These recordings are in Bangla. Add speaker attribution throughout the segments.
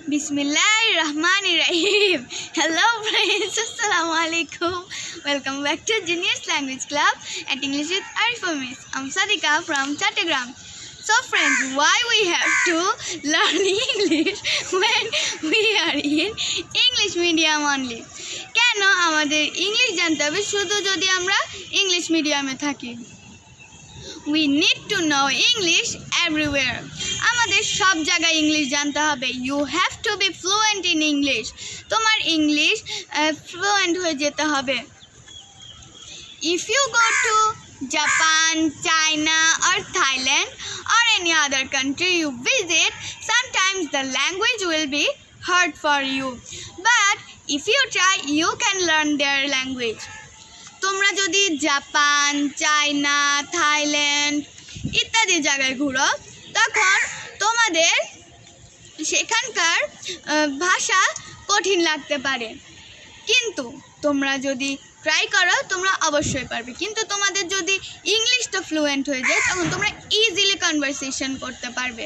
Speaker 1: Bismillahirrahmanirrahim. Hello friends, Assalamu alaikum. Welcome back to Genius Language Club at English with Arifa Miss. I'm Sadika from Chattogram. So friends, why we have to learn English when we are in English medium only? কেন আমাদের ইংলিশ জানতে হবে শুধু যদি আমরা ইংলিশ মিডিয়ামে থাকি? We need to know English everywhere. আমাদের সব জায়গায় ইংলিশ জানতে হবে. You have to be fluent in English. তোমার ইংলিশ ফ্লুয়েন্ট হয়ে যেতে হবে. If you go to Japan, China or Thailand or any other country you visit, sometimes the language will be hard for you. But if you try, you can learn their language. তোমরা যদি জাপান, চায়না, থাইল্যান্ড ইত্যাদি জায়গায় ঘুরো তখন তোমাদের সেখানকার ভাষা কঠিন লাগতে পারে, কিন্তু তোমরা যদি ট্রাই করো তোমরা অবশ্যই পারবে. কিন্তু তোমাদের যদি ইংলিশটা ফ্লুয়েন্ট হয়ে যায় তখন তোমরা ইজিলি কনভারসেশন করতে পারবে.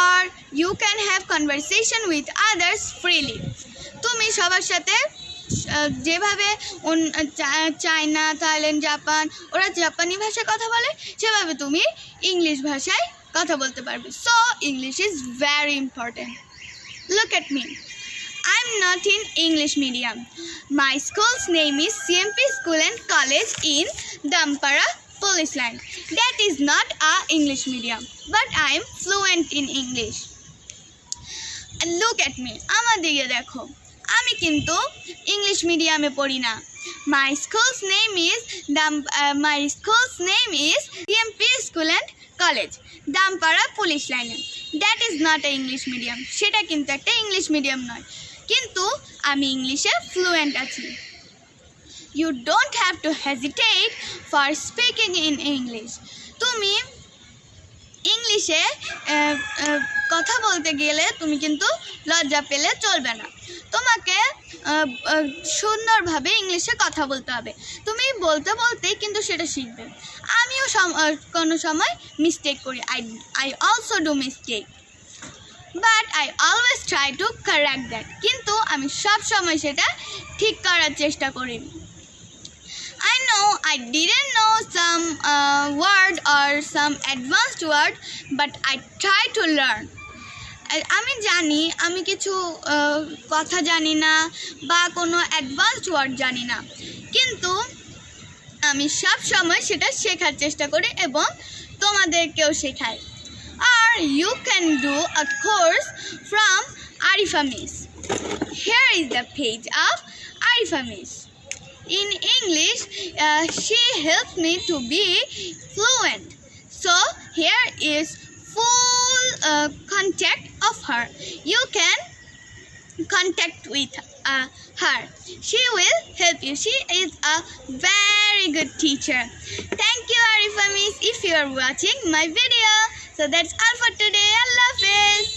Speaker 1: আর you can have conversation with others freely. তুমি সবার সাথে যেভাবে চায়না, থাইল্যান্ড, জাপান ওরা জাপানি ভাষায় কথা বলে সেভাবে তুমি ইংলিশ ভাষায় কথা বলতে পারবে. So English is very important. Look at me, I am not in English medium. My school's name is CMP School and College in Dampara Police Line. That is not a English medium, but I am fluent in English. And look at me, আমার দিকে দেখো, আমি কিন্তু ইংলিশ মিডিয়ামে পড়ি না. My school's name is CMP School and College, Dampara police লাইনে. That is not a English medium. সেটা কিন্তু একটা ইংলিশ মিডিয়াম নয়, কিন্তু আমি ইংলিশে ফ্লুয়েন্ট আছি. You don't have to hesitate for speaking in English. তুমি ইংলিশে কথা বলতে গেলে তুমি কিন্তু লজ্জা পেলে চলবে না. তোমাকে সুন্দরভাবে ইংলিশে কথা বলতে হবে. তুমি বলতে বলতেই কিন্তু সেটা শিখবে. আমিও কোনো সময় মিস্টেক করি. I also do mistake, but I always try to correct that. কিন্তু আমি সব সময় সেটা ঠিক করার চেষ্টা করি. I know I didn't know some word or some advanced word, but I try to learn. আমি জানি আমি কিছু কথা জানি না বা কোনো অ্যাডভান্সড ওয়ার্ড জানি না, কিন্তু আমি সব সময় সেটা শেখার চেষ্টা করি এবং তোমাদেরকেও শেখাই. আর you can do a course from Arifa Miss. Here is the page of Arifa Miss. In English, she helped me to be fluent. So here is full contact of her. You can contact with her. She will help you. She is a very good teacher. Thank you, Arifa Miss, if you are watching my video. So that's all for today. Allah Hafiz.